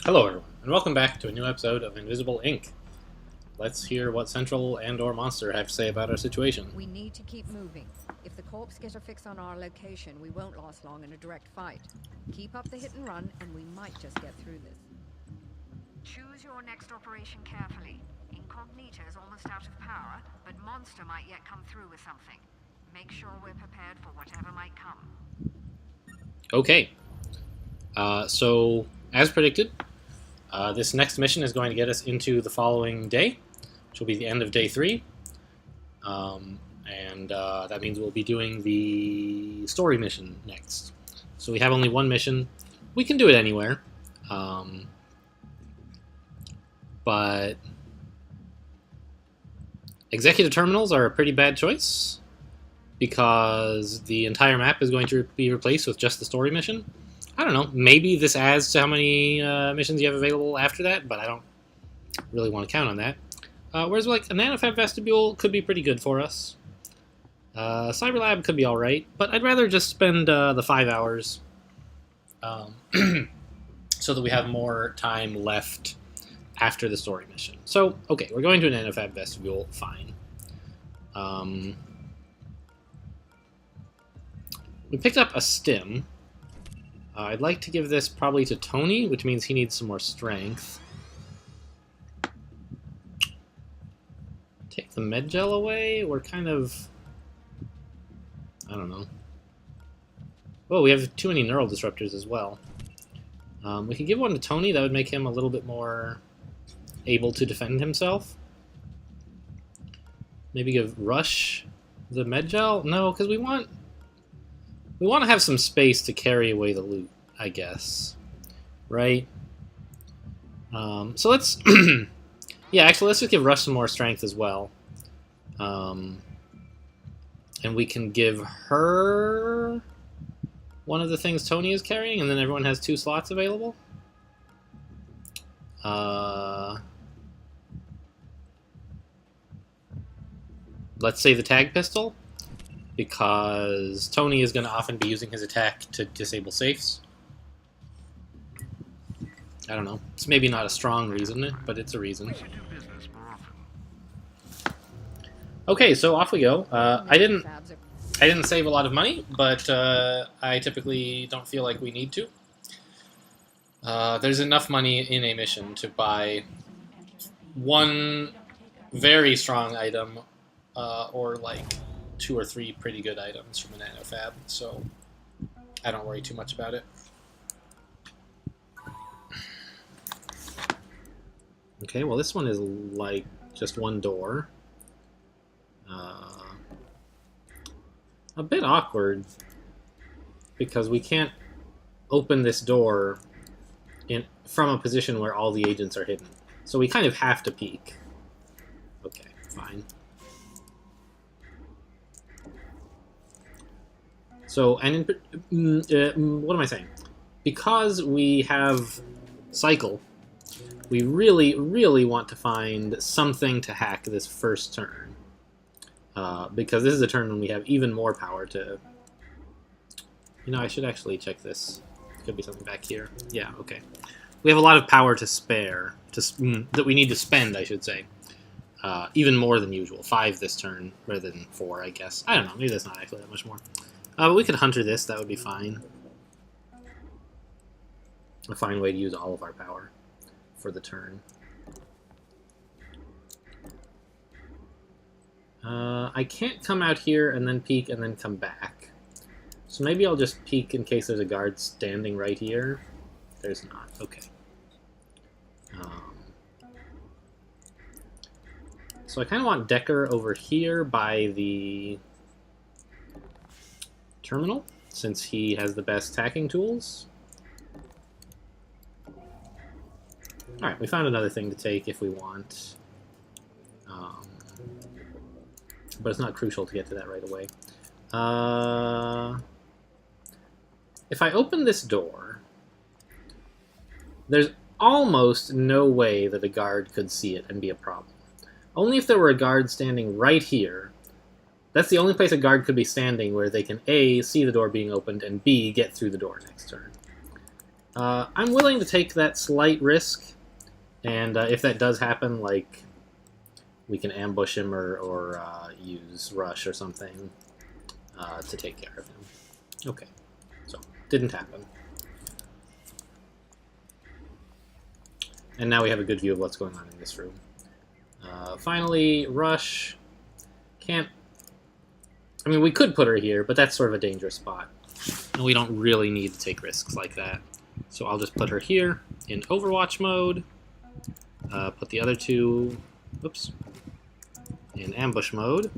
Hello everyone, and welcome back to a new episode of Invisible Inc. Let's hear what Central and/or Monster have to say about our situation. We need to keep moving. If the Corps get a fix on our location, we won't last long in a direct fight. Keep up the hit and run, and we might just get through this. Choose your next operation carefully. Incognita is almost out of power, but Monster might yet come through with something. Make sure we're prepared for whatever might come. Okay, so as predicted, this next mission is going to get us into the following day, which will be the end of day 3. And that means we'll be doing the story mission next. So we have only one mission. We can do it anywhere. But executive terminals are a pretty bad choice because the entire map is going to be replaced with just the story mission. I don't know. Maybe this adds to how many missions you have available after that, but I don't really want to count on that. Whereas like a nanofab vestibule could be pretty good for us. Cyberlab could be alright, but I'd rather just spend the 5 hours so that we have more time left after the story mission. So, okay, we're going to a nanofab vestibule, fine. We picked up a stim. I'd like to give this probably to Tony, which means he needs some more strength. Take the med gel away? We're kind of... I don't know. Oh, we have too many neural disruptors as well. We could give one to Tony. That would make him a little bit more able to defend himself. Maybe give Rush the med gel? No, because we want to have some space to carry away the loot, I guess. Right? So let's... yeah, actually, let's just give Rush some more strength as well. And we can give her one of the things Tony is carrying, and then everyone has 2 slots available. Let's say the tag pistol, because Tony is going to often be using his attack to disable safes. I don't know. It's maybe not a strong reason, but it's a reason. Okay, so off we go. I didn't save a lot of money, but I typically don't feel like we need to. There's enough money in a mission to buy one very strong item, or like 2 or 3 pretty good items from a nanofab, so I don't worry too much about it. Okay, well this one is like just one door. A bit awkward because we can't open this door from a position where all the agents are hidden. So we kind of have to peek. Okay, fine. So, and what am I saying? Because we have Cycle, we really, really want to find something to hack this first turn. Because this is a turn when we have even more power to... You know, I should actually check this. Could be something back here. Yeah, okay. We have a lot of power to spare, that we need to spend, I should say. Even more than usual. 5 this turn, rather than 4, I guess. I don't know, maybe that's not actually that much more. But we could Hunter this, that would be fine. A fine way to use all of our power for the turn. I can't come out here and then peek and then come back. So maybe I'll just peek in case there's a guard standing right here. There's not. Okay. So I kind of want Decker over here by the terminal, since he has the best hacking tools. Alright, we found another thing to take if we want. But it's not crucial to get to that right away. If I open this door, there's almost no way that a guard could see it and be a problem. Only if there were a guard standing right here. That's the only place a guard could be standing where they can A, see the door being opened, and B, get through the door next turn. I'm willing to take that slight risk, and if that does happen, like, we can ambush him or use Rush or something to take care of him. Okay, so didn't happen. And now we have a good view of what's going on in this room. Finally, Rush can't... I mean, we could put her here, but that's sort of a dangerous spot. And we don't really need to take risks like that. So I'll just put her here in Overwatch mode. Put the other two... Oops. In ambush mode.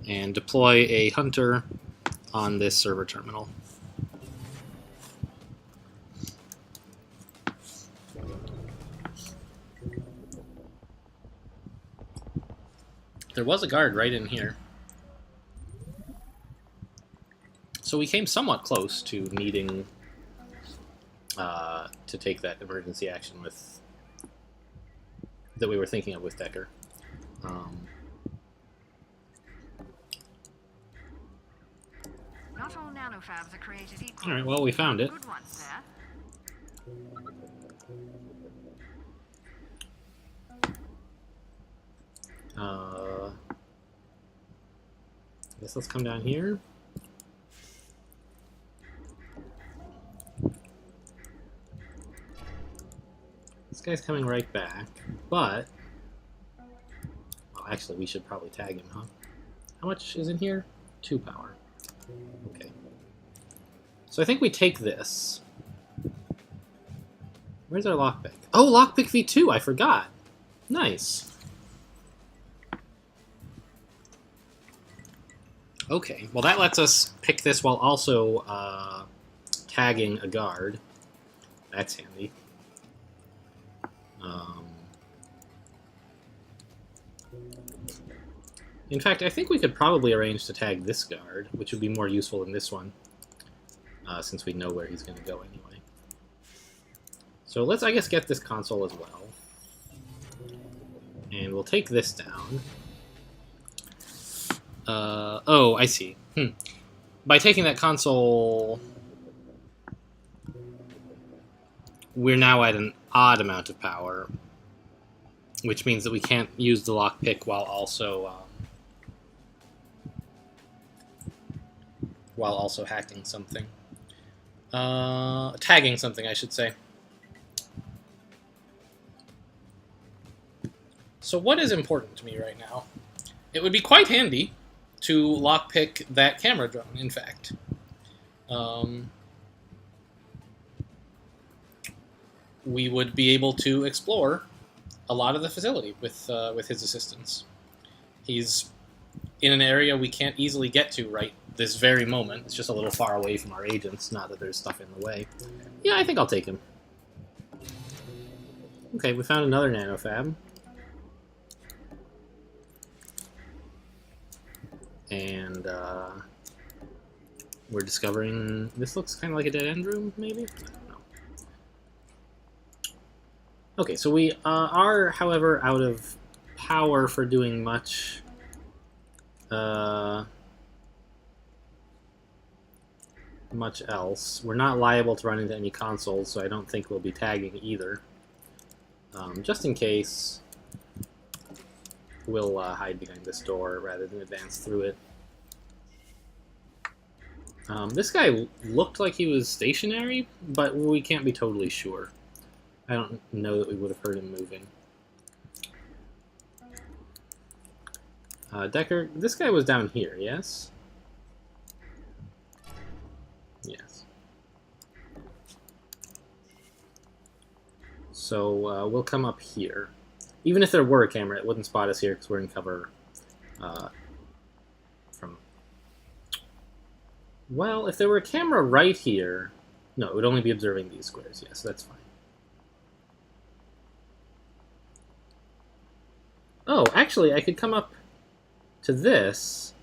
And deploy a hunter on this server terminal. There was a guard right in here. So we came somewhat close to needing to take that emergency action with that we were thinking of with Decker. Not all nanofabs are created equal. All right, well, we found it. Good ones there. I guess let's come down here. This guy's coming right back, but... Well, actually, we should probably tag him, huh? How much is in here? 2 power. Okay. So I think we take this. Where's our lockpick? Oh, lockpick V2, I forgot. Nice. Okay, well that lets us pick this while also tagging a guard. That's handy. In fact, I think we could probably arrange to tag this guard, which would be more useful than this one, since we know where he's going to go anyway. So let's, I guess, get this console as well. And we'll take this down. Oh, I see. By taking that console, we're now at an odd amount of power, which means that we can't use the lockpick while also hacking something. Tagging something, I should say. So what is important to me right now? It would be quite handy to lockpick that camera drone, in fact. We would be able to explore a lot of the facility with his assistance. He's in an area we can't easily get to right this very moment. It's just a little far away from our agents, not that there's stuff in the way. Yeah, I think I'll take him. Okay, we found another nanofab. And we're discovering... This looks kind of like a dead-end room, maybe? I don't know. Okay, so we are, however, out of power for doing much. Much else. We're not liable to run into any consoles, so I don't think we'll be tagging either. Just in case, we'll hide behind this door rather than advance through it. This guy looked like he was stationary, but we can't be totally sure. I don't know that we would have heard him moving. Decker, this guy was down here, yes? Yes. So we'll come up here. Even if there were a camera, it wouldn't spot us here because we're in cover from... Well, if there were a camera right here... No, it would only be observing these squares. Yes, that's fine. Oh, actually, I could come up to this,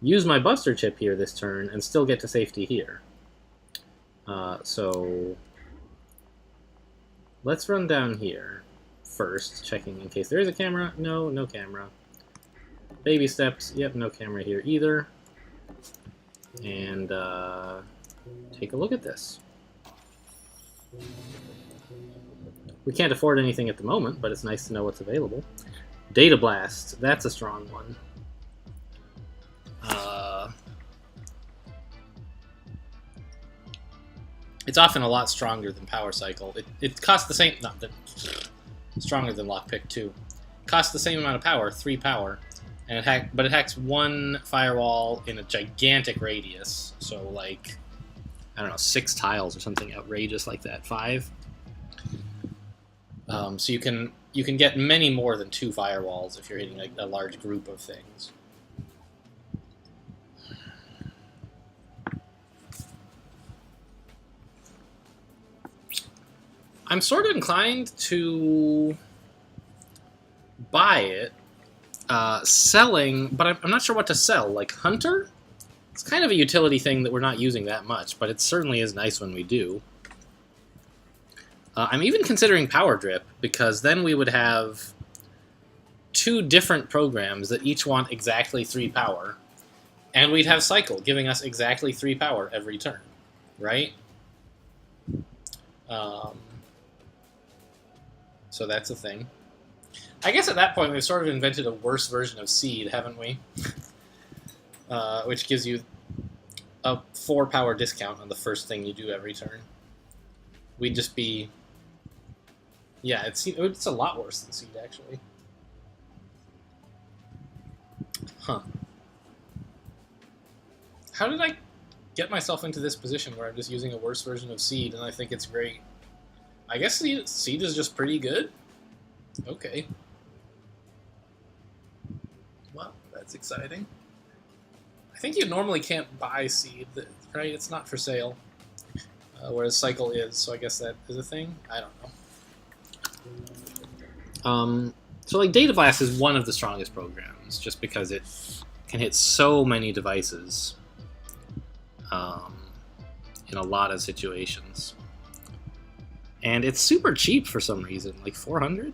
use my Buster chip here this turn, and still get to safety here. So let's run down here first, checking in case there is a camera. No, no camera. Baby steps. Yep, no camera here either. And take a look at this. We can't afford anything at the moment, but it's nice to know what's available. Data Blast, that's a strong one. It's often a lot stronger than Power Cycle. It costs the same, not that stronger than Lockpick 2. Costs the same amount of power, 3 power, and but it hacks 1 firewall in a gigantic radius. So like, I don't know, 6 tiles or something outrageous like that. 5. So you can get many more than 2 firewalls if you're hitting a large group of things. I'm sort of inclined to buy it, selling, but I'm not sure what to sell. Like Hunter? It's kind of a utility thing that we're not using that much, but it certainly is nice when we do. I'm even considering Power Drip, because then we would have 2 different programs that each want exactly 3 power, and we'd have Cycle giving us exactly 3 power every turn, right? So that's a thing. I guess at that point we've sort of invented a worse version of Seed, haven't we? Which gives you a 4 power discount on the first thing you do every turn. We'd just be... Yeah, it's a lot worse than Seed, actually. Huh. How did I get myself into this position where I'm just using a worse version of Seed and I think it's great? I guess Seed is just pretty good? Okay. Well, that's exciting. I think you normally can't buy Seed, right? It's not for sale. Whereas Cycle is, so I guess that is a thing? I don't know. So like Data Blast is one of the strongest programs, just because it can hit so many devices in a lot of situations. And it's super cheap for some reason, like 400?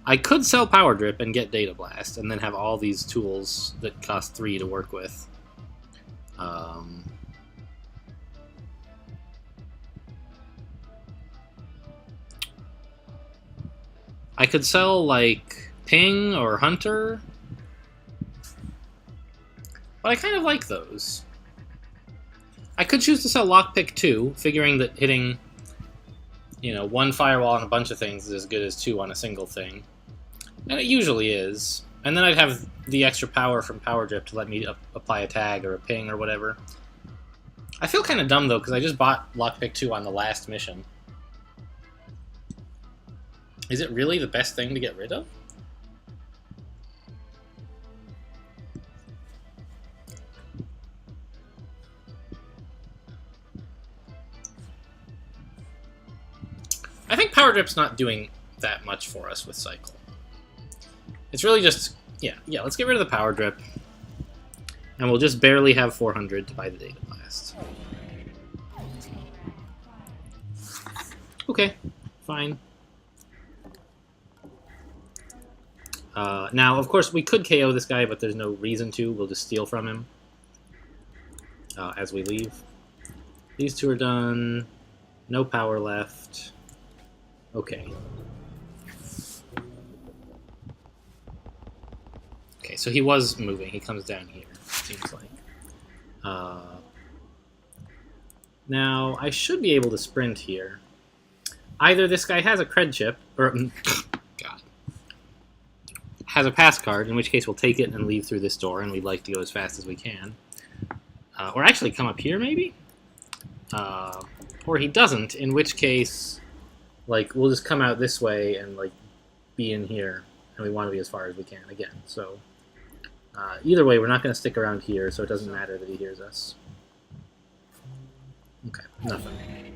I could sell Power Drip and get Data Blast, and then have all these tools that cost 3 to work with. I could sell, like, Ping or Hunter, but I kind of like those. I could choose to sell Lockpick 2, figuring that hitting, 1 firewall on a bunch of things is as good as 2 on a single thing. And it usually is. And then I'd have the extra power from Power Drip to let me apply a tag or a ping or whatever. I feel kind of dumb, though, because I just bought Lockpick 2 on the last mission. Is it really the best thing to get rid of? I think Power Drip's not doing that much for us with Cycle. It's really just, yeah, let's get rid of the Power Drip. And we'll just barely have 400 to buy the Data Blast. Okay, fine. Now, of course, we could KO this guy, but there's no reason to. We'll just steal from him as we leave. These 2 are done. No power left. Okay. Okay, so he was moving. He comes down here, it seems like. Now, I should be able to sprint here. Either this guy has a cred chip, or... God. Has a pass card, in which case we'll take it and leave through this door, and we'd like to go as fast as we can. Or actually come up here, maybe? Or he doesn't, in which case... Like, we'll just come out this way and, like, be in here. And we want to be as far as we can again. So, either way, we're not going to stick around here, so it doesn't matter that he hears us. Okay, nothing.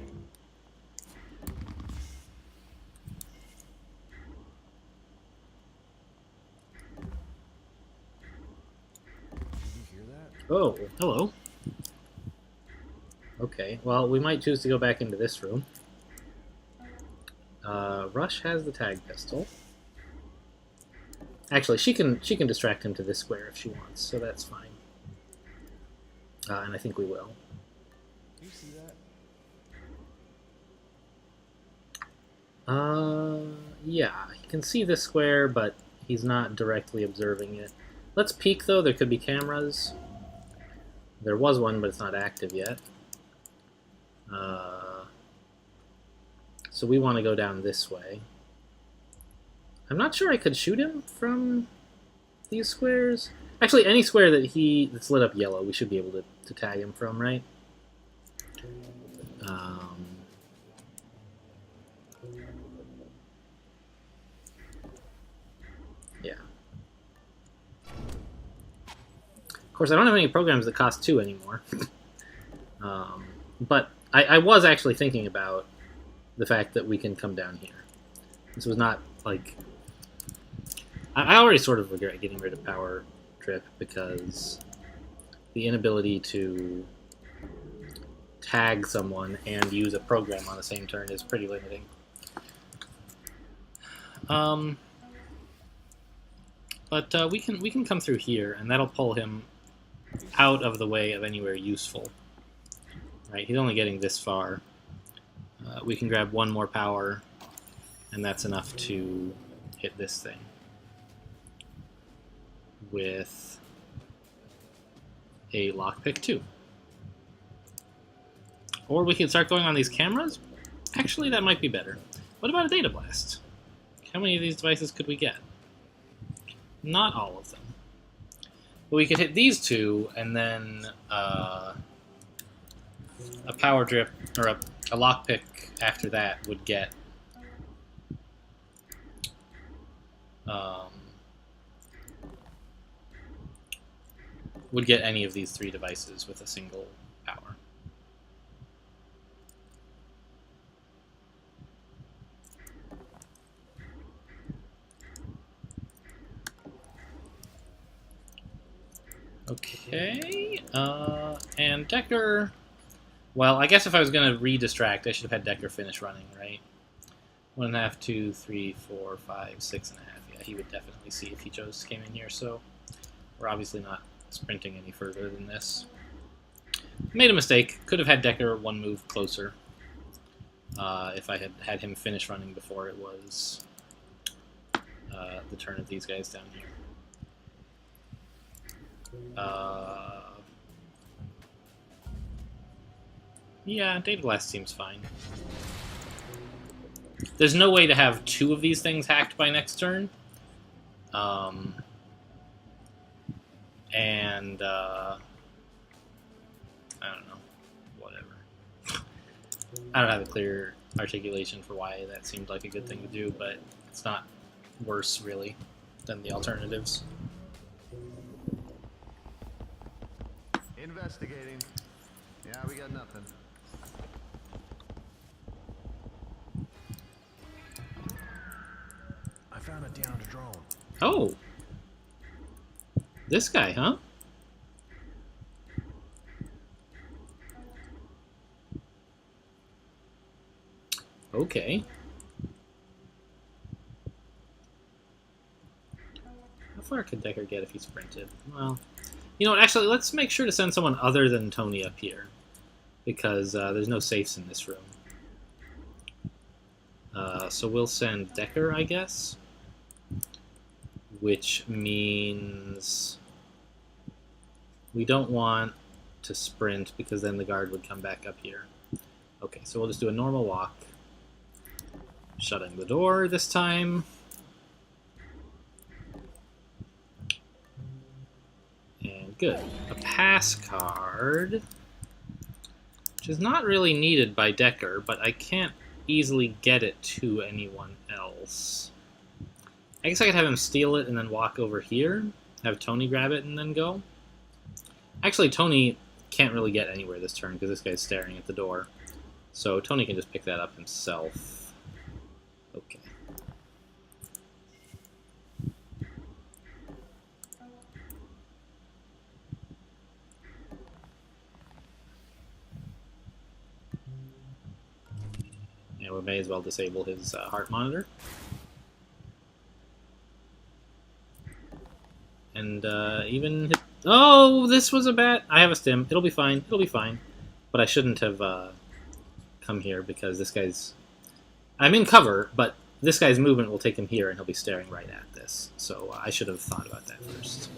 Oh, hello. Okay, well, we might choose to go back into this room. Rush has the tag pistol. Actually, she can distract him to this square if she wants, so that's fine. And I think we will. You see that? Yeah, he can see this square, but he's not directly observing it. Let's peek, though. There could be cameras. There was one, but it's not active yet. So we want to go down this way. I'm not sure I could shoot him from these squares. Actually, any square that's lit up yellow, we should be able to tag him from, right? Yeah. Of course, I don't have any programs that cost 2 anymore. But I was actually thinking about the fact that we can come down here. This was not, like... I already sort of regret getting rid of Power Trip because the inability to tag someone and use a program on the same turn is pretty limiting. But we can come through here, and that'll pull him out of the way of anywhere useful. Right, he's only getting this far. We can grab one more power, and that's enough to hit this thing with a lockpick 2. Or we can start going on these cameras. Actually, that might be better. What about a data blast? How many of these devices could we get? Not all of them. But we could hit these 2, and then a power drip, or a lockpick after that would get any of these 3 devices with a single power. Okay, and Decker... Well, I guess if I was going to re-distract, I should have had Decker finish running, right? 1.5, 2, 3, 4, 5, 6.5. Yeah, he would definitely see if he came in here, so we're obviously not sprinting any further than this. Made a mistake. Could have had Decker 1 move closer if I had had him finish running before it was the turn of these guys down here. Yeah, Data Blast seems fine. There's no way to have 2 of these things hacked by next turn. And, I don't know. Whatever. I don't have a clear articulation for why that seemed like a good thing to do, but it's not worse, really, than the alternatives. Investigating. Yeah, we got nothing. I found a downed drone. Oh! This guy, huh? Okay. How far could Decker get if he sprinted? Well, you know what, actually, let's make sure to send someone other than Tony up here. Because there's no safes in this room. So we'll send Decker, I guess. Which means we don't want to sprint because then the guard would come back up here. Okay, so we'll just do a normal walk. Shutting the door this time. And good. A pass card, which is not really needed by Decker, but I can't easily get it to anyone else. I guess I could have him steal it and then walk over here, have Tony grab it and then go. Actually, Tony can't really get anywhere this turn because this guy's staring at the door. So Tony can just pick that up himself. Okay. Yeah, we may as well disable his heart monitor. And even hit... Oh, this was a bat. I have a stim. It'll be fine. It'll be fine. but I shouldn't have come here because this guy's... I'm in cover, but this guy's movement will take him here, and he'll be staring right at this. So I should have thought about that first.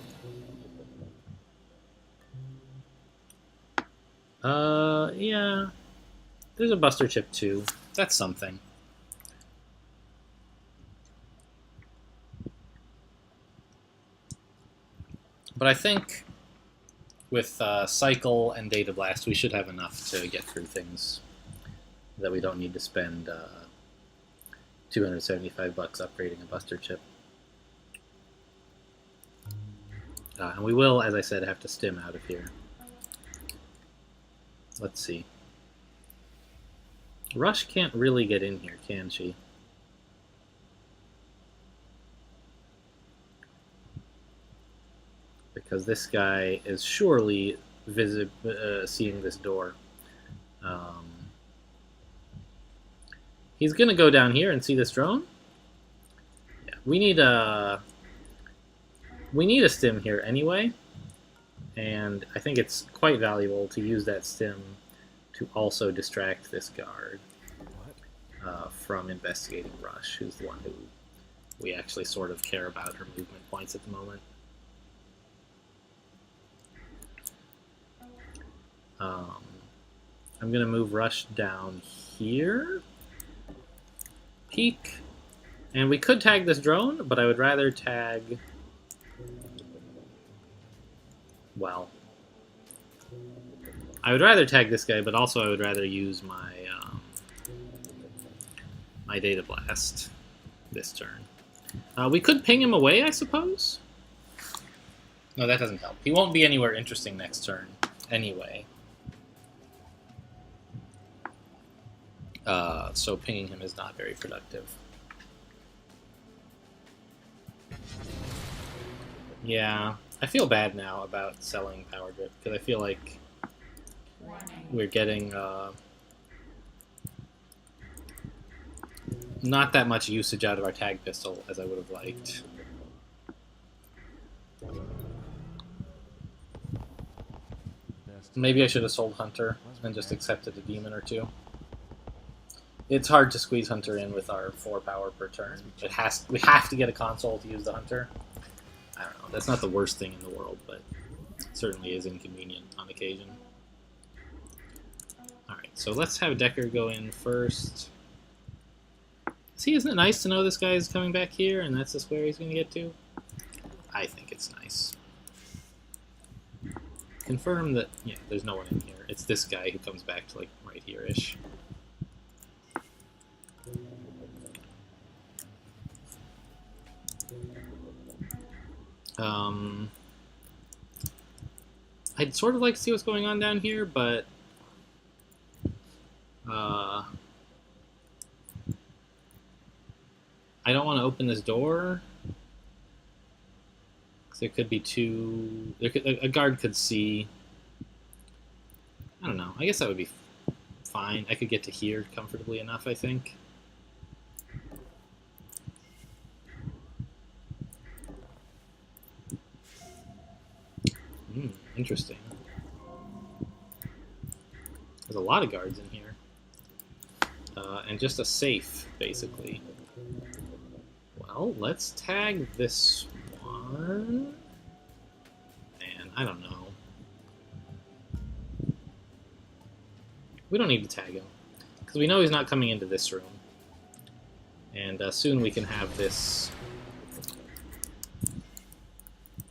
Yeah. There's a Buster Chip, too. That's something. But I think with Cycle and Data Blast, we should have enough to get through things that we don't need to spend $275 upgrading a Buster Chip. And we will, as I said, have to stim out of here. Let's see. Rush can't really get in here, can she? Because this guy is surely seeing this door. He's gonna go down here and see this drone. Yeah, we need a stim here anyway, and I think it's quite valuable to use that stim to also distract this guard from investigating Rush, who's the one who we actually sort of care about her movement points at the moment. I'm going to move Rush down here. Peek. And we could tag this drone, but I would rather tag... Well... I would rather tag this guy, but also I would rather use my my Data Blast this turn. We could ping him away, I suppose? No, that doesn't help. He won't be anywhere interesting next turn, anyway. So pinging him is not very productive. Yeah, I feel bad now about selling Power Grip, because I feel like we're getting not that much usage out of our tag pistol as I would have liked. Maybe I should have sold Hunter and just accepted a demon or two. It's hard to squeeze Hunter in with our 4 power per turn. We have to get a console to use the Hunter. I don't know. That's not the worst thing in the world, but it certainly is inconvenient on occasion. Alright, so let's have Decker go in first. See, isn't it nice to know this guy is coming back here and that's the square he's going to get to? I think it's nice. Confirm that, yeah, there's no one in here. It's this guy who comes back to, like, right here-ish. I'd sort of like to see what's going on down here, but I don't want to open this door because there could be a guard could see. I don't know. I guess that would be fine. I could get to here comfortably enough, I think. Interesting. There's a lot of guards in here. And just a safe, basically. Well, let's tag this one. And I don't know. We don't need to tag him, because we know he's not coming into this room. And soon we can have this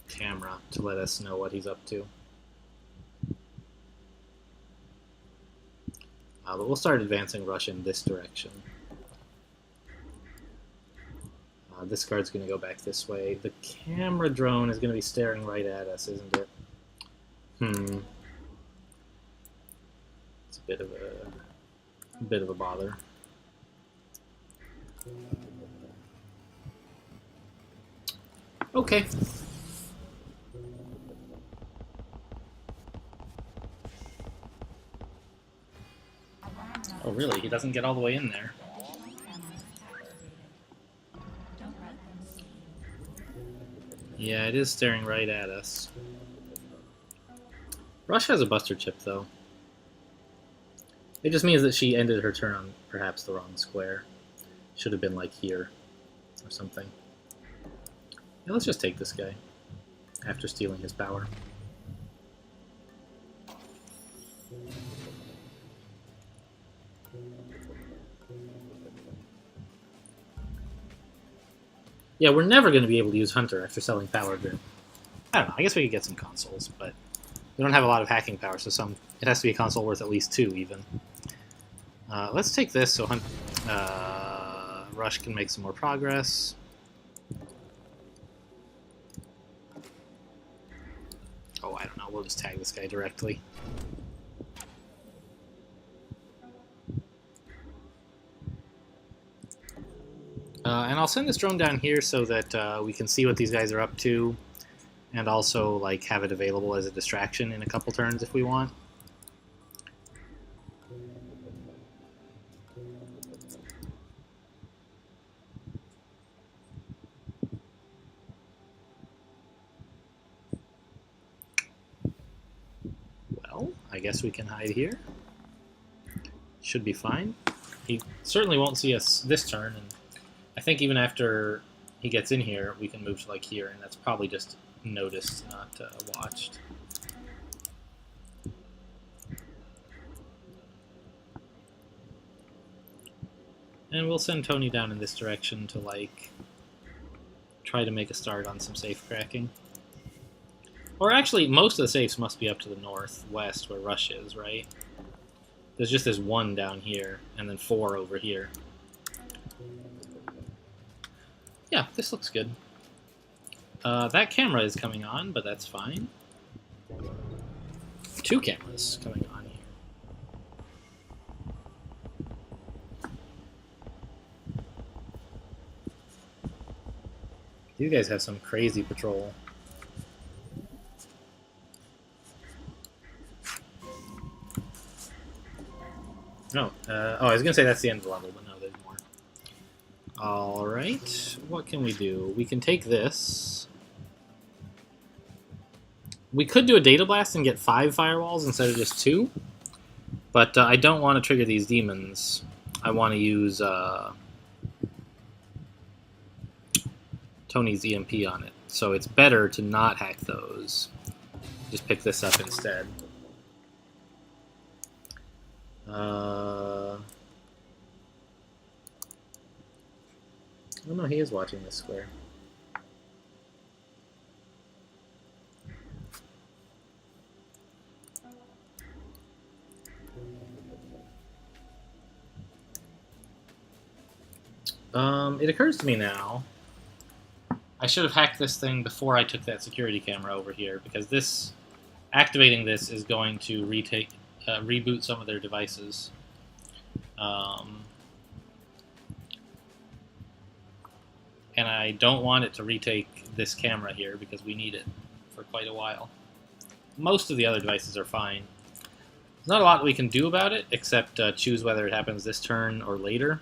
camera to let us know what he's up to. But we'll start advancing Rush in this direction. This guard's going to go back this way. The camera drone is going to be staring right at us, isn't it? It's a bit of a bother. Okay. Oh, really? He doesn't get all the way in there. Yeah, it is staring right at us. Rush has a Buster Chip, though. It just means that she ended her turn on perhaps the wrong square. Should have been like here or something. Yeah, let's just take this guy after stealing his power. Yeah, we're never going to be able to use Hunter after selling Power Grid. I don't know, I guess we could get some consoles, but we don't have a lot of hacking power, so it has to be a console worth at least 2, even. Let's take this so Rush can make some more progress. Oh, I don't know, we'll just tag this guy directly. And I'll send this drone down here so that we can see what these guys are up to, and also like have it available as a distraction in a couple turns if we want. Well, I guess we can hide here. Should be fine. He certainly won't see us this turn, and I think even after he gets in here, we can move to like here, and that's probably just noticed, not watched. And we'll send Tony down in this direction to like try to make a start on some safe cracking. Or actually, most of the safes must be up to the northwest where Rush is, right? There's just this 1 down here, and then 4 over here. Yeah, this looks good. That camera is coming on, but that's fine. 2 cameras coming on here. These guys have some crazy patrol. No, oh, I was gonna say that's the end of the level, but no, there's more. Alright, what can we do? We can take this. We could do a Data Blast and get 5 firewalls instead of just 2, but I don't want to trigger these demons. I want to use Tony's EMP on it, so it's better to not hack those. Just pick this up instead. Oh no, he is watching this square. It occurs to me now, I should have hacked this thing before I took that security camera over here, because this, activating this is going to reboot some of their devices. And I don't want it to retake this camera here because we need it for quite a while. Most of the other devices are fine. There's not a lot we can do about it except choose whether it happens this turn or later.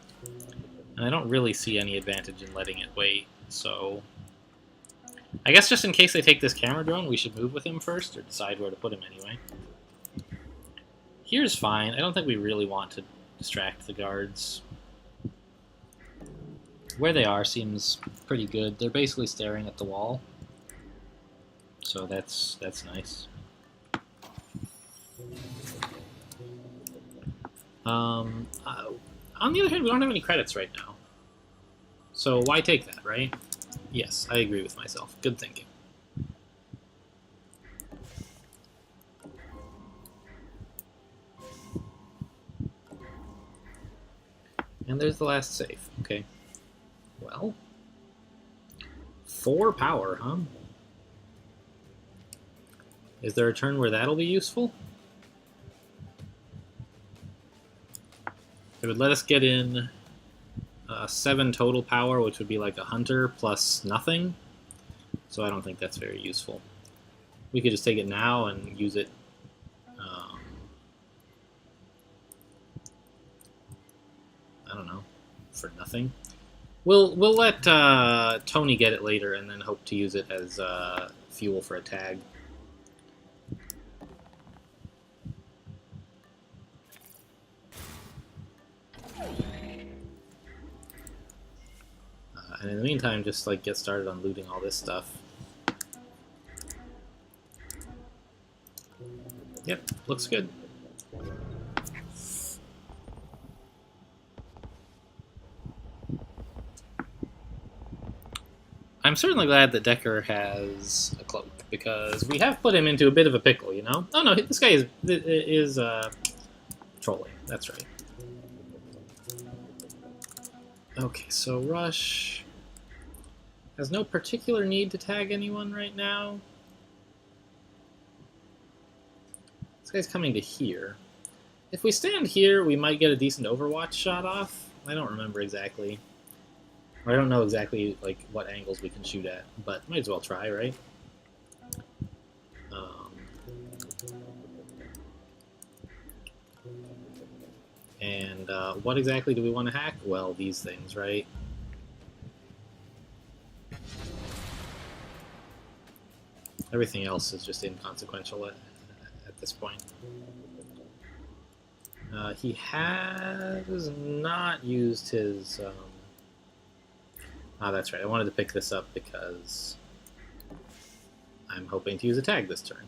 And I don't really see any advantage in letting it wait, so I guess just in case they take this camera drone, we should move with him first, or decide where to put him anyway. Here's fine. I don't think we really want to distract the guards. Where they are seems pretty good. They're basically staring at the wall, so that's nice. On the other hand, we don't have any credits right now, so why take that, right? Yes, I agree with myself. Good thinking. And there's the last save. Okay. Well, 4 power, huh? Is there a turn where that'll be useful? It would let us get in 7 total power, which would be like a hunter plus nothing. So I don't think that's very useful. We could just take it now and use it. I don't know, for nothing. We'll let Tony get it later, and then hope to use it as fuel for a tag. And in the meantime, just like get started on looting all this stuff. Yep, looks good. I'm certainly glad that Decker has a cloak, because we have put him into a bit of a pickle, you know? Oh no, this guy is trolling, that's right. Okay, so Rush has no particular need to tag anyone right now. This guy's coming to here. If we stand here, we might get a decent Overwatch shot off. I don't remember exactly. I don't know exactly like what angles we can shoot at, but might as well try, right? And what exactly do we want to hack? Well, these things, right? Everything else is just inconsequential at this point. He has not used his... that's right. I wanted to pick this up because I'm hoping to use a tag this turn.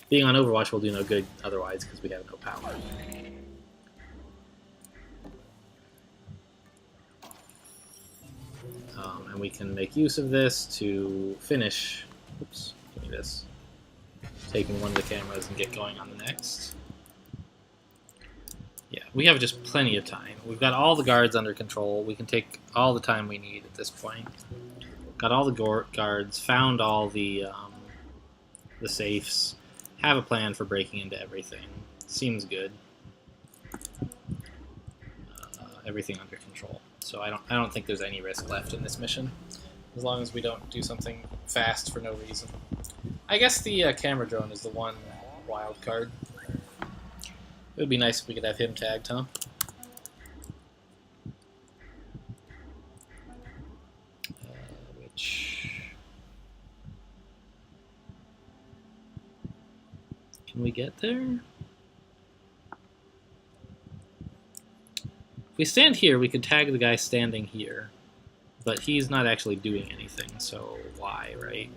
Being on Overwatch will do no good otherwise because we have no power. And we can make use of this to finish... Oops, give me this. Taking one of the cameras and get going on the next. Yeah, we have just plenty of time. We've got all the guards under control. We can take all the time we need at this point. Got all the guards, found all the safes, have a plan for breaking into everything. Seems good. Everything under control. So I don't think there's any risk left in this mission, as long as we don't do something fast for no reason. I guess the camera drone is the one wild card. It would be nice if we could have him tagged, huh? Can we get there? If we stand here, we could tag the guy standing here. But he's not actually doing anything, so why, right?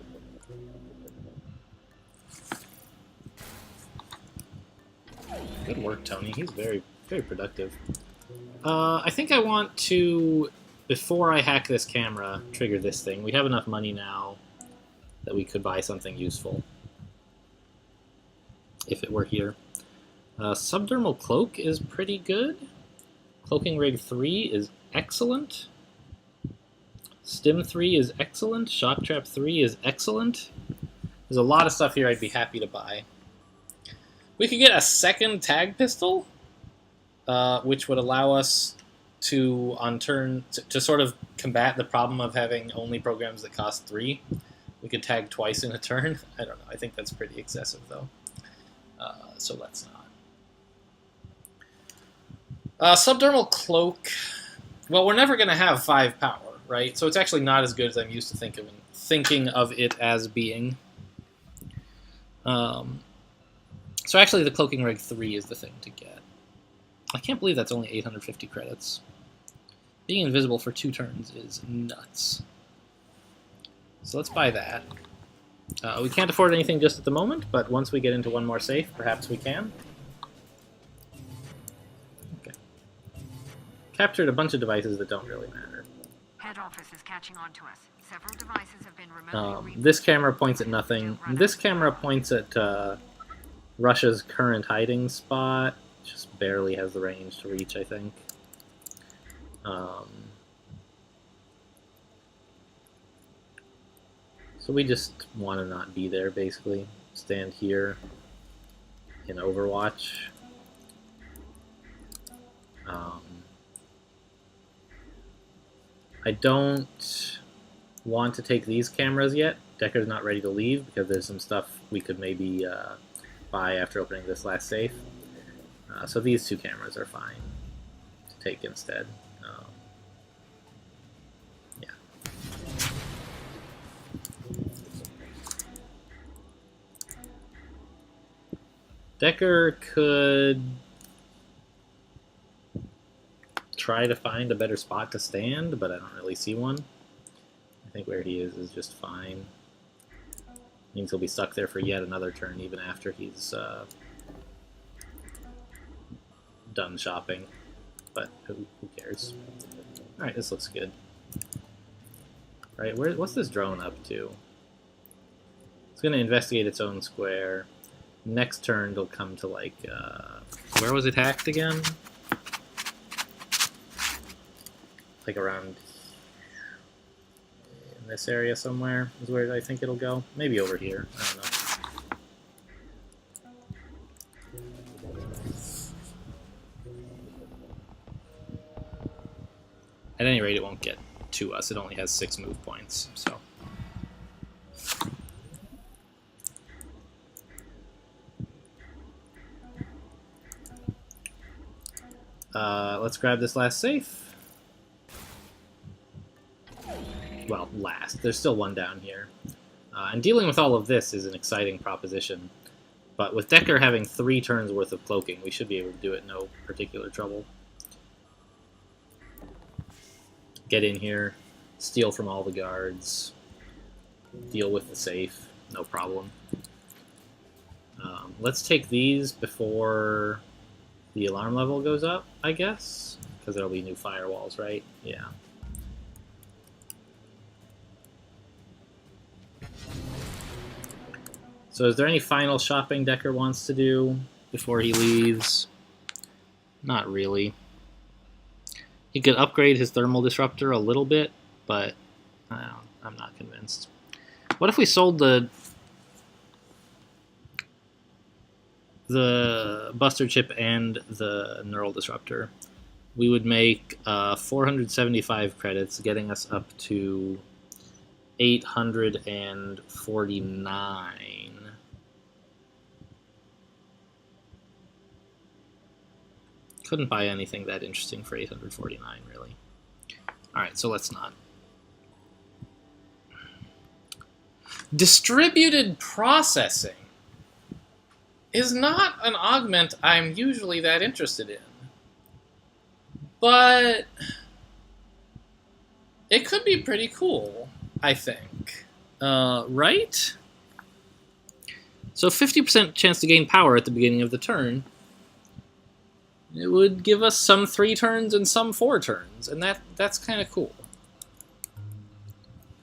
Good work, Tony. He's very, very productive. I think I want to, before I hack this camera, trigger this thing. We have enough money now that we could buy something useful. If it were here. Subdermal Cloak is pretty good. Cloaking Rig 3 is excellent. Stim 3 is excellent. Shock Trap 3 is excellent. There's a lot of stuff here I'd be happy to buy. We could get a second tag pistol, which would allow us to, on turn, to sort of combat the problem of having only programs that cost 3. We could tag twice in a turn. I don't know. I think that's pretty excessive, though. So let's not. Subdermal Cloak. Well, we're never going to have 5 power, right? So it's actually not as good as I'm used to thinking of it as being. So actually, the Cloaking Rig 3 is the thing to get. I can't believe that's only 850 credits. Being invisible for 2 turns is nuts. So let's buy that. We can't afford anything just at the moment, but once we get into one more safe, perhaps we can. Okay. Captured a bunch of devices that don't really matter. Head office is catching on to us. Several devices have been remotely this camera points at nothing. This camera points at Russia's current hiding spot. Just barely has the range to reach, I think. So we just want to not be there, basically. Stand here in Overwatch. I don't want to take these cameras yet. Decker's not ready to leave because there's some stuff we could maybe buy after opening this last safe. So these 2 cameras are fine to take instead. Yeah. Decker could try to find a better spot to stand, but I don't really see one. I think where he is just fine. Means he'll be stuck there for yet another turn, even after he's done shopping. But who cares? Alright, this looks good. Right, what's this drone up to? It's going to investigate its own square. Next turn, it'll come to, like, where was it hacked again? Like around in this area somewhere is where I think it'll go. Maybe over here. I don't know. At any rate, it won't get to us. It only has 6 move points, so. Let's grab this last safe. Well, last. There's still one down here. And dealing with all of this is an exciting proposition. But with Decker having 3 turns worth of cloaking, we should be able to do it no particular trouble. Get in here, steal from all the guards, deal with the safe, no problem. Let's take these before the alarm level goes up, I guess, because there'll be new firewalls, right? Yeah. So is there any final shopping Decker wants to do before he leaves? Not really. He could upgrade his thermal disruptor a little bit, but I'm not convinced. What if we sold the Buster Chip and the Neural Disruptor? We would make 475 credits, getting us up to 849. Couldn't buy anything that interesting for 849, really. Alright, so let's not. Distributed processing is not an augment I'm usually that interested in. But it could be pretty cool, I think. Right? So 50% chance to gain power at the beginning of the turn. It would give us some 3 turns and some 4 turns, and that's kind of cool.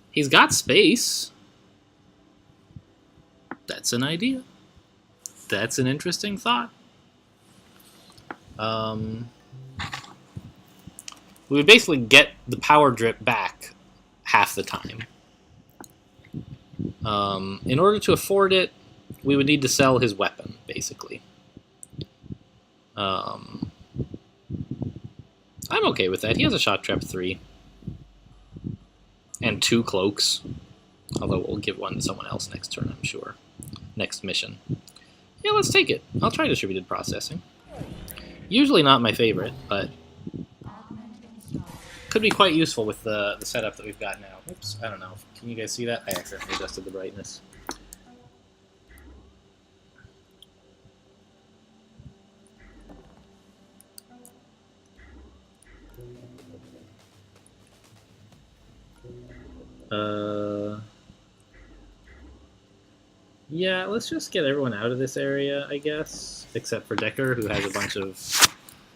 He's got space. That's an idea. That's an interesting thought. We would basically get the power drip back half the time. In order to afford it, we would need to sell his weapon, basically. I'm okay with that. He has a Shock Trap 3. And 2 cloaks. Although we'll give one to someone else next turn, I'm sure. Next mission. Yeah, let's take it. I'll try distributed processing. Usually not my favorite, but could be quite useful with the setup that we've got now. Oops, I don't know. Can you guys see that? I accidentally adjusted the brightness. Yeah, let's just get everyone out of this area, I guess. Except for Decker, who has a bunch of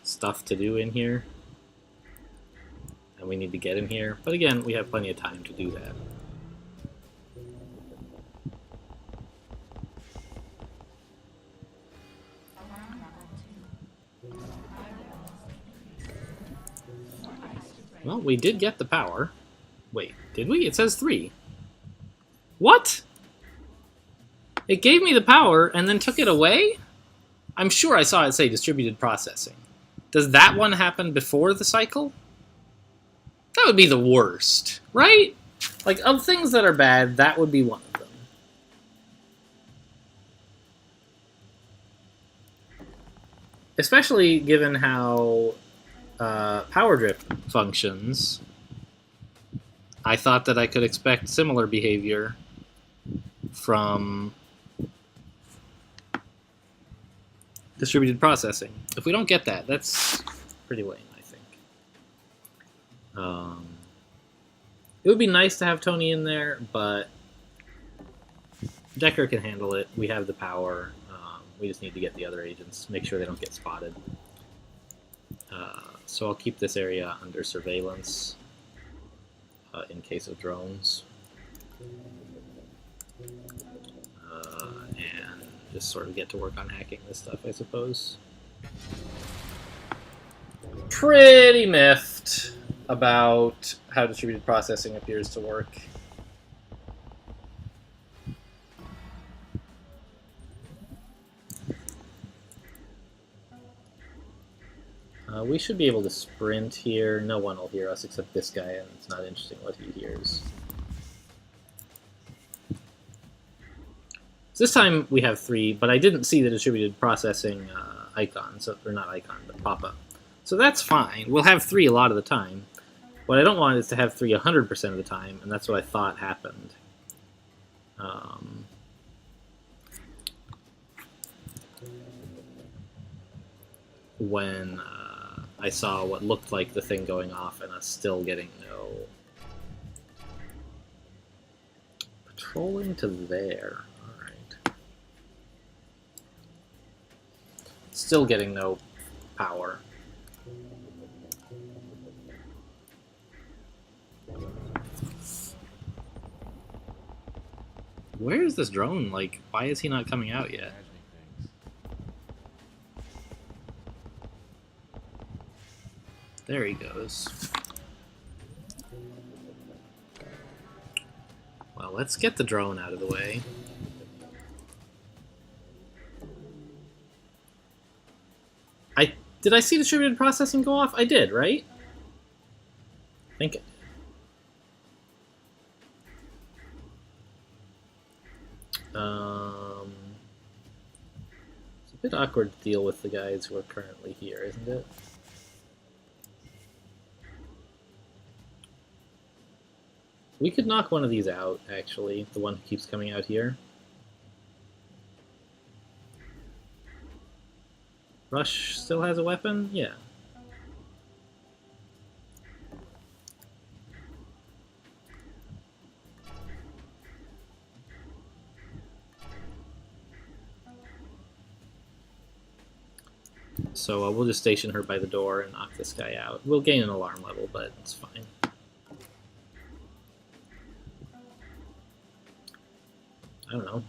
stuff to do in here. And we need to get him here. But again, we have plenty of time to do that. Well, we did get the power. Wait, did we? It says 3. What? It gave me the power and then took it away? I'm sure I saw it say distributed processing. Does that one happen before the cycle? That would be the worst, right? Like, of things that are bad, that would be one of them. Especially given how power drip functions. I thought that I could expect similar behavior from distributed processing. If we don't get that, that's pretty lame, I think. It would be nice to have Tony in there, but Decker can handle it. We have the power. We just need to get the other agents, make sure they don't get spotted. So I'll keep this area under surveillance in case of drones. And just sort of get to work on hacking this stuff, I suppose. Pretty miffed about how distributed processing appears to work. We should be able to sprint here. No one will hear us except this guy, and it's not interesting what he hears. So this time we have 3, but I didn't see the distributed processing icon, or not icon, but pop-up. So that's fine. We'll have 3 a lot of the time. What I don't want is to have 3 100% of the time, and that's what I thought happened. When I saw what looked like the thing going off and us still getting no... Patrolling to there. Alright. Still getting no power. Where is this drone? Like, why is he not coming out yet? There he goes. Well, let's get the drone out of the way. Did I see distributed processing go off? I did, right? I think it did. It's a bit awkward to deal with the guys who are currently here, isn't it? We could knock one of these out, actually. The one who keeps coming out here. Rush still has a weapon? Yeah. So we'll just station her by the door and knock this guy out. We'll gain an alarm level, but it's fine. I don't know.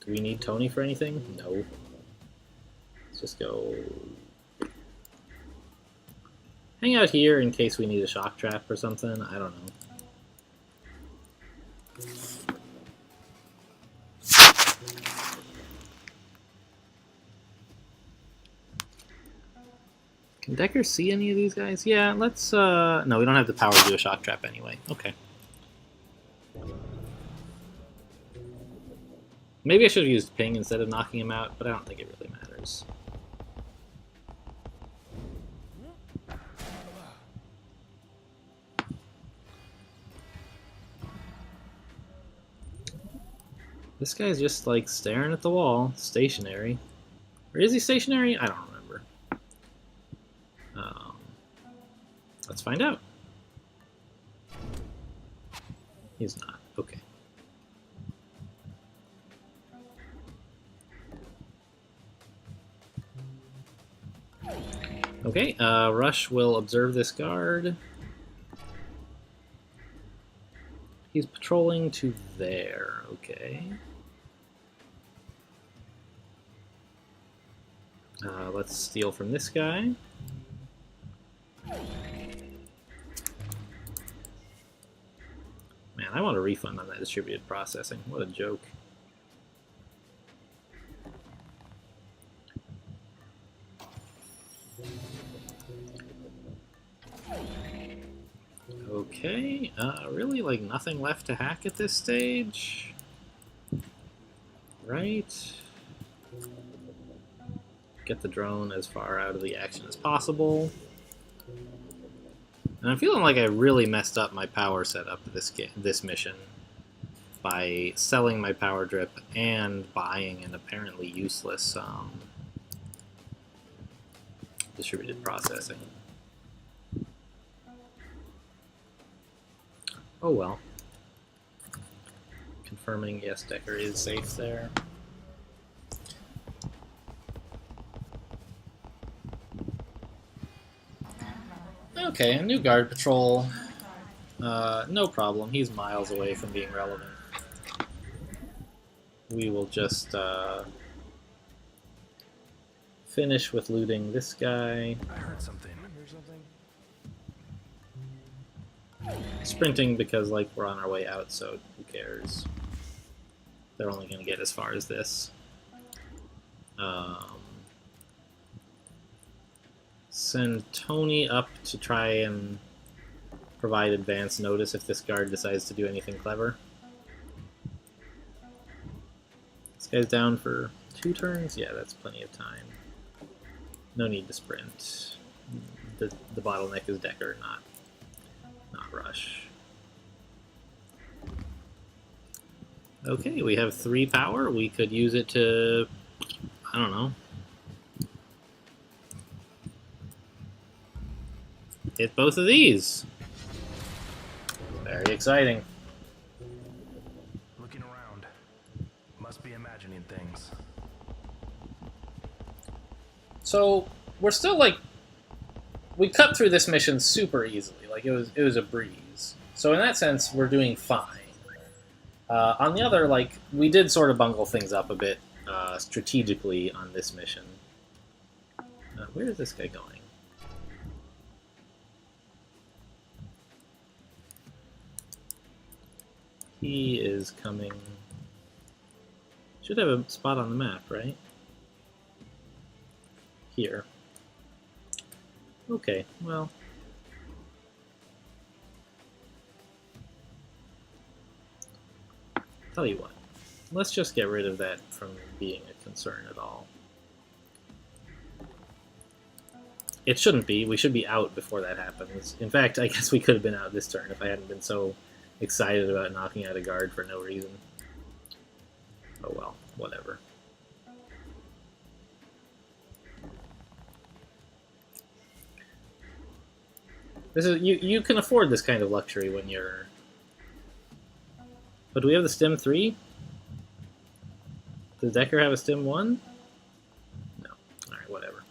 Do we need Tony for anything? No. Let's just go... hang out here in case we need a shock trap or something. I don't know. Can Decker see any of these guys? Yeah, let's... no, we don't have the power to do a shock trap anyway. Okay. Maybe I should have used ping instead of knocking him out, but I don't think it really matters. This guy's just like staring at the wall, stationary. Or is he stationary? I don't remember. Let's find out. He's not. Okay. Okay, Rush will observe this guard. He's patrolling to there, okay. Let's steal from this guy. Man, I want a refund on that distributed processing. What a joke. Okay, really like nothing left to hack at this stage. Right. Get the drone as far out of the action as possible. And I'm feeling like I really messed up my power setup this mission by selling my power drip and buying an apparently useless distributed processing. Oh well. Confirming, yes, Decker is safe there. Okay, a new guard patrol. No problem. He's miles away from being relevant. We will just finish with looting this guy. I heard something. Heard something? Sprinting because, like, we're on our way out, so who cares? They're only going to get as far as this. Send Tony up to try and provide advance notice if this guard decides to do anything clever. This guy's down for 2 turns? Yeah, that's plenty of time. No need to sprint. The bottleneck is Decker, not Rush. Okay, we have 3 power. We could use it to, I don't know, hit both of these. Very exciting. Looking around. Must be imagining things. So we're still like, we cut through this mission super easily. Like it was a breeze. So in that sense, we're doing fine. On the other, like, we did sort of bungle things up a bit strategically on this mission. Where is this guy going? He is coming. Should have a spot on the map, right? Here. Okay, well. Tell you what, let's just get rid of that from being a concern at all. It shouldn't be. We should be out before that happens. In fact, I guess we could have been out this turn if I hadn't been so excited about knocking out a guard for no reason. Oh well, whatever. This is you can afford this kind of luxury when you're. But do we have the Stim 3? Does Decker have a Stim 1? No. Alright, whatever.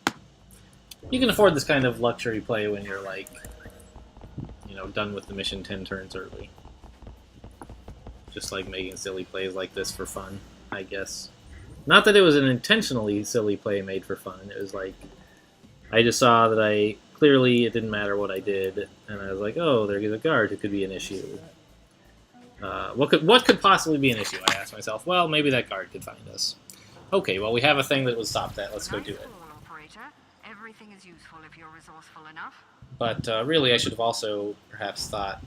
You can afford this kind of luxury play when you're, like, you know, done with the mission 10 turns early. Just like making silly plays like this for fun, I guess. Not that it was an intentionally silly play made for fun. It was like, I just saw that clearly it didn't matter what I did, and I was like, oh, there's a guard who could be an issue. What could possibly be an issue, I asked myself. Well, maybe that guard could find us. Okay, well, we have a thing that would stop that. Let's go do it. Operator. Everything is useful if you're resourceful enough. But really, I should have also perhaps thought,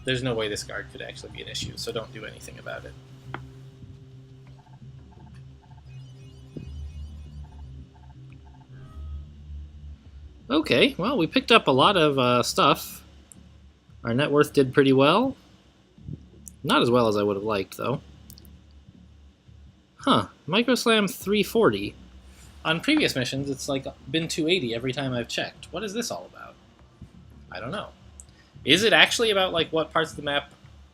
there's no way this guard could actually be an issue, so don't do anything about it. Okay, well, we picked up a lot of stuff. Our net worth did pretty well. Not as well as I would have liked, though. Huh, Microslam 340. On previous missions, it's like been 280 every time I've checked. What is this all about? I don't know. Is it actually about, like, what parts of the map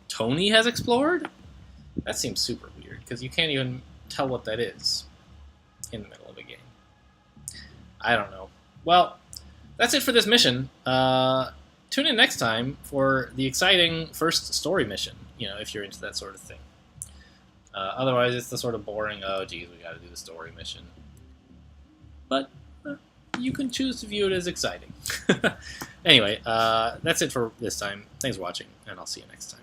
Tony has explored? That seems super weird, because you can't even tell what that is in the middle of a game. I don't know. Well, that's it for this mission. Tune in next time for the exciting first story mission, you know, if you're into that sort of thing. Otherwise, it's the sort of boring, oh, geez, we gotta do the story mission. But you can choose to view it as exciting. Anyway, that's it for this time. Thanks for watching, and I'll see you next time.